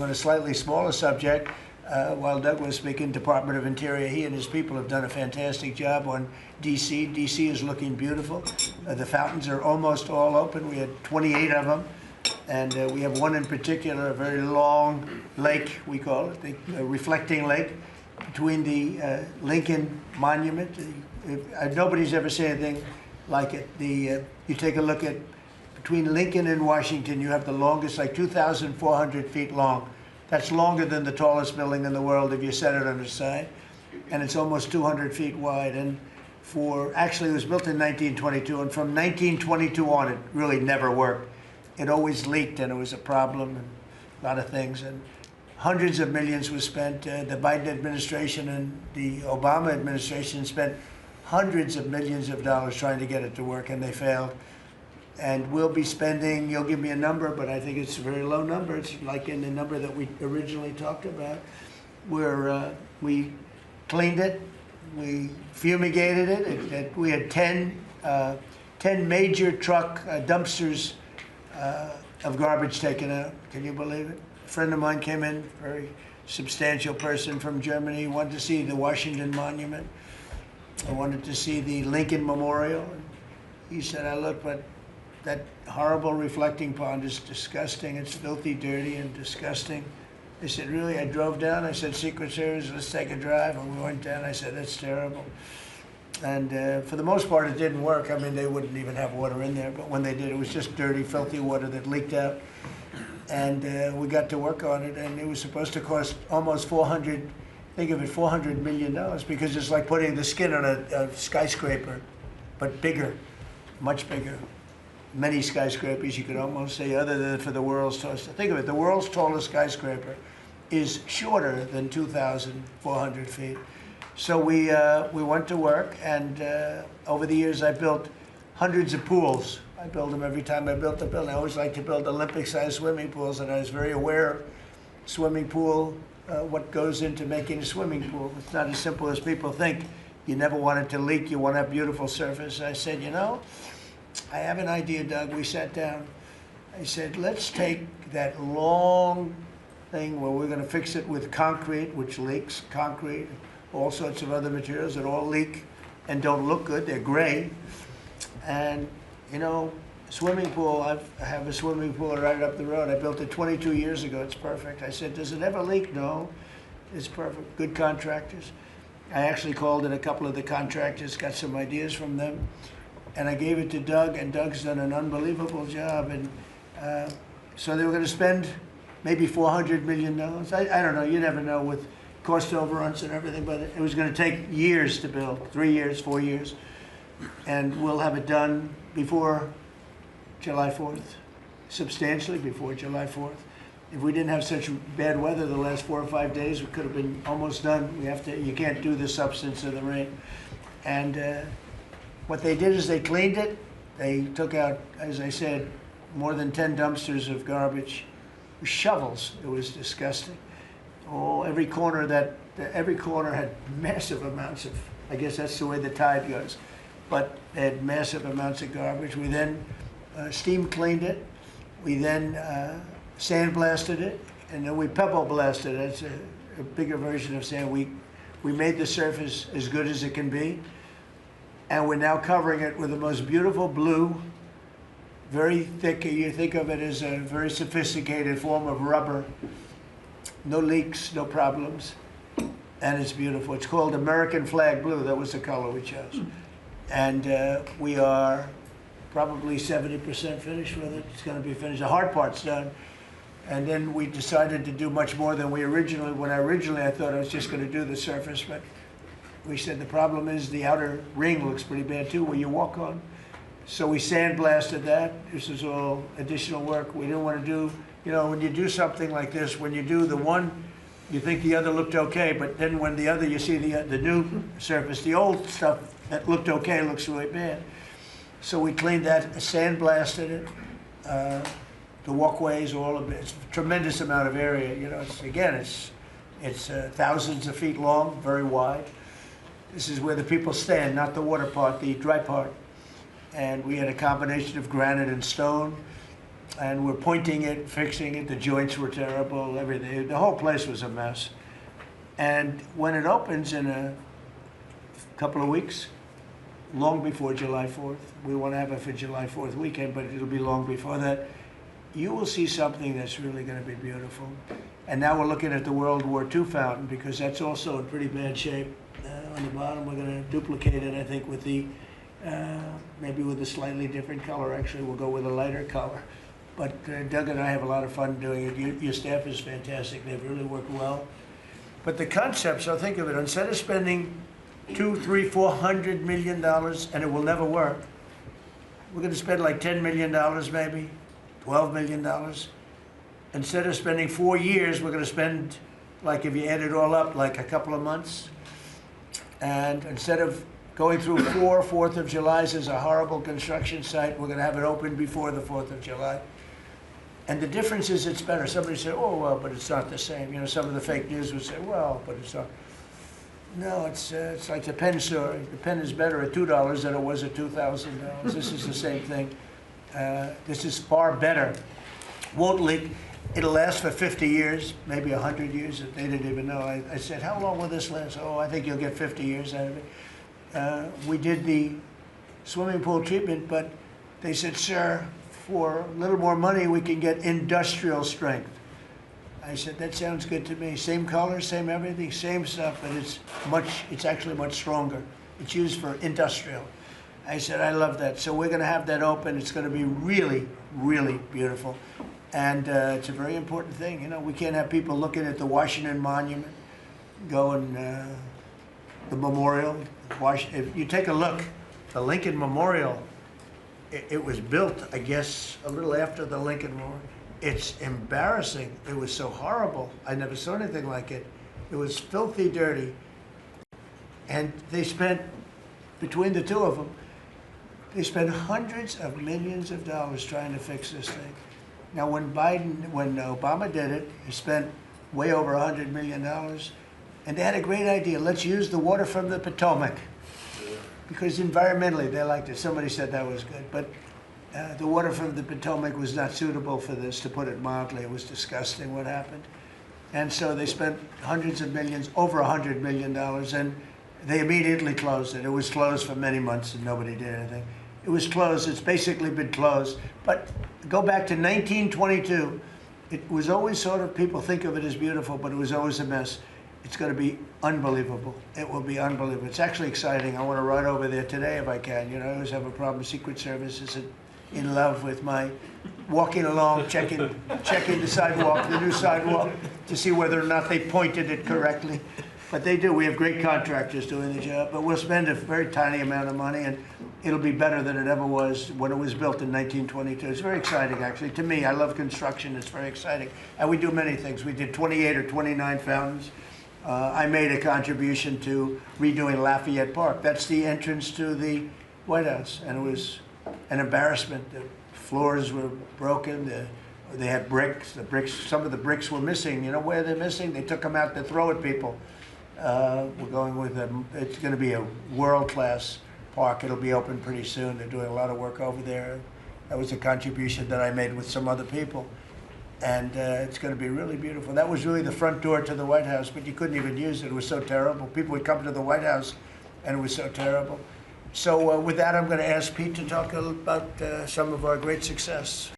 On a slightly smaller subject, while Doug was speaking, Department of Interior, he and his people have done a fantastic job on D.C. D.C. is looking beautiful. The fountains are almost all open. We had 28 of them, and we have one in particular, a very long lake, we call it, the reflecting lake, between the Lincoln Monument. Nobody's ever seen anything like it. You take a look at between Lincoln and Washington, you have the longest, like 2,400 feet long. That's longer than the tallest building in the world if you set it on its side. And it's almost 200 feet wide. And actually it was built in 1922, and from 1922 on, it really never worked. It always leaked, and it was a problem, and a lot of things. And hundreds of millions was spent. The Biden administration and the Obama administration spent hundreds of millions of dollars trying to get it to work, and they failed. And we'll be spending, you'll give me a number, but I think it's a very low number. It's like in the number that we originally talked about, where we cleaned it, we fumigated it. We had 10 major truck dumpsters of garbage taken out. Can you believe it? A friend of mine came in, a very substantial person from Germany, wanted to see the Washington Monument. I wanted to see the Lincoln Memorial. He said, I look, but that horrible reflecting pond is disgusting. It's filthy, dirty, and disgusting. I said, really? I drove down. I said, Secret Service, let's take a drive. And we went down. I said, that's terrible. And for the most part, it didn't work. I mean, they wouldn't even have water in there. But when they did, it was just dirty, filthy water that leaked out. And we got to work on it. And it was supposed to cost almost think of it, $400 million, because it's like putting the skin on a skyscraper, but bigger, much bigger. Many skyscrapers, you could almost say, other than for the world's tallest. Think of it, the world's tallest skyscraper is shorter than 2,400 feet. So we went to work, and over the years I built hundreds of pools. I build them every time I built a building. I always like to build Olympic-sized swimming pools, and I was very aware of swimming pool, what goes into making a swimming pool. It's not as simple as people think. You never want it to leak, you want to have beautiful surface. I said, you know, I have an idea, Doug. We sat down. I said, let's take that long thing where we're going to fix it with concrete, which leaks, concrete, all sorts of other materials that all leak and don't look good. They're gray. And, you know, swimming pool, I have a swimming pool right up the road. I built it 22 years ago. It's perfect. I said, does it ever leak? No. It's perfect. Good contractors. I actually called in a couple of the contractors, got some ideas from them. And I gave it to Doug, and Doug's done an unbelievable job. And so they were going to spend maybe $400 million. I don't know. You never know with cost overruns and everything, but it was going to take years to build, 3 years, 4 years. And we'll have it done before July 4th, substantially before July 4th. If we didn't have such bad weather the last 4 or 5 days, we could have been almost done. You can't do the substance of the rain. And what they did is they cleaned it. They took out, as I said, more than 10 dumpsters of garbage, with shovels. It was disgusting. Oh, every corner had massive amounts of, I guess that's the way the tide goes, but they had massive amounts of garbage. We then steam cleaned it. We then sandblasted it, and then we pebble blasted it. That's a bigger version of sand. We made the surface as good as it can be. And we're now covering it with the most beautiful blue, very thick. You think of it as a very sophisticated form of rubber. No leaks, no problems, and it's beautiful. It's called American Flag Blue. That was the color we chose. And we are probably 70% finished with it. It's going to be finished. The hard part's done. And then we decided to do much more than when I thought I was just going to do the surface, but we said the problem is the outer ring looks pretty bad too, where you walk on. So we sandblasted that. This is all additional work. We didn't want to do, you know, when you do something like this, when you do the one, you think the other looked okay, but then when the other, you see the new surface, the old stuff that looked okay looks really bad. So we cleaned that, sandblasted it. The walkways, all of it. It's a tremendous amount of area. You know, it's thousands of feet long, very wide. This is where the people stand, not the water part, the dry part. And we had a combination of granite and stone. and we're pointing it, fixing it. The joints were terrible, everything. The whole place was a mess. And when it opens in a couple of weeks, long before July 4th, we want to have it for July 4th weekend, but it'll be long before that, you will see something that's really going to be beautiful. And now we're looking at the World War II fountain, because that's also in pretty bad shape. On the bottom, we're going to duplicate it, I think, with the, maybe with a slightly different color. Actually, we'll go with a lighter color. But Doug and I have a lot of fun doing it. Your staff is fantastic. They've really worked well. But the concept, so think of it, instead of spending $200, $300, $400 million, and it will never work, we're going to spend like $10 million maybe, $12 million. Instead of spending 4 years, we're going to spend, like if you add it all up, like a couple of months. And instead of going through 4 4th of Julys as a horrible construction site, we're going to have it open before the 4th of July. And the difference is it's better. Somebody said, oh, well, but it's not the same. You know, some of the fake news would say, well, but it's not. No, it's like the pen story. The pen is better at $2 than it was at $2,000. This is the same thing. This is far better. Won't leak. It'll last for 50 years, maybe 100 years. They didn't even know. I said, how long will this last? Oh, I think you'll get 50 years out of it. We did the swimming pool treatment, but they said, sir, for a little more money, we can get industrial strength. I said, that sounds good to me. Same color, same everything, same stuff, but it's actually much stronger. It's used for industrial. I said, I love that. So we're going to have that open. It's going to be really, really beautiful. And it's a very important thing. You know, we can't have people looking at the Washington Monument, going, the memorial. If you take a look, the Lincoln Memorial, it was built, I guess, a little after the Lincoln Memorial. It's embarrassing. It was so horrible. I never saw anything like it. It was filthy dirty. And they spent, between the two of them, they spent hundreds of millions of dollars trying to fix this thing. Now, when Obama did it, he spent way over $100 million. And they had a great idea. Let's use the water from the Potomac. Because environmentally, they liked it. Somebody said that was good. But the water from the Potomac was not suitable for this, to put it mildly. It was disgusting what happened. And so they spent hundreds of millions, over $100 million, and they immediately closed it. It was closed for many months and nobody did anything. It was closed. It's basically been closed. But go back to 1922. It was always sort of, people think of it as beautiful, but it was always a mess. It's going to be unbelievable. It will be unbelievable. It's actually exciting. I want to ride over there today if I can. You know, I always have a problem. Secret Service isn't in love with my walking along, checking the sidewalk, the new sidewalk, to see whether or not they pointed it correctly. But they do. We have great contractors doing the job. But we'll spend a very tiny amount of money, and it'll be better than it ever was when it was built in 1922. It's very exciting, actually. To me, I love construction. It's very exciting. And we do many things. We did 28 or 29 fountains. I made a contribution to redoing Lafayette Park. That's the entrance to the White House. And it was an embarrassment. The floors were broken. They had bricks. Some of the bricks were missing. You know where they're missing? They took them out to throw at people. We're going with them. It's going to be a world-class park. It'll be open pretty soon. They're doing a lot of work over there. That was a contribution that I made with some other people. And it's going to be really beautiful. That was really the front door to the White House, but you couldn't even use it. It was so terrible. People would come to the White House, and it was so terrible. So with that, I'm going to ask Pete to talk about some of our great success.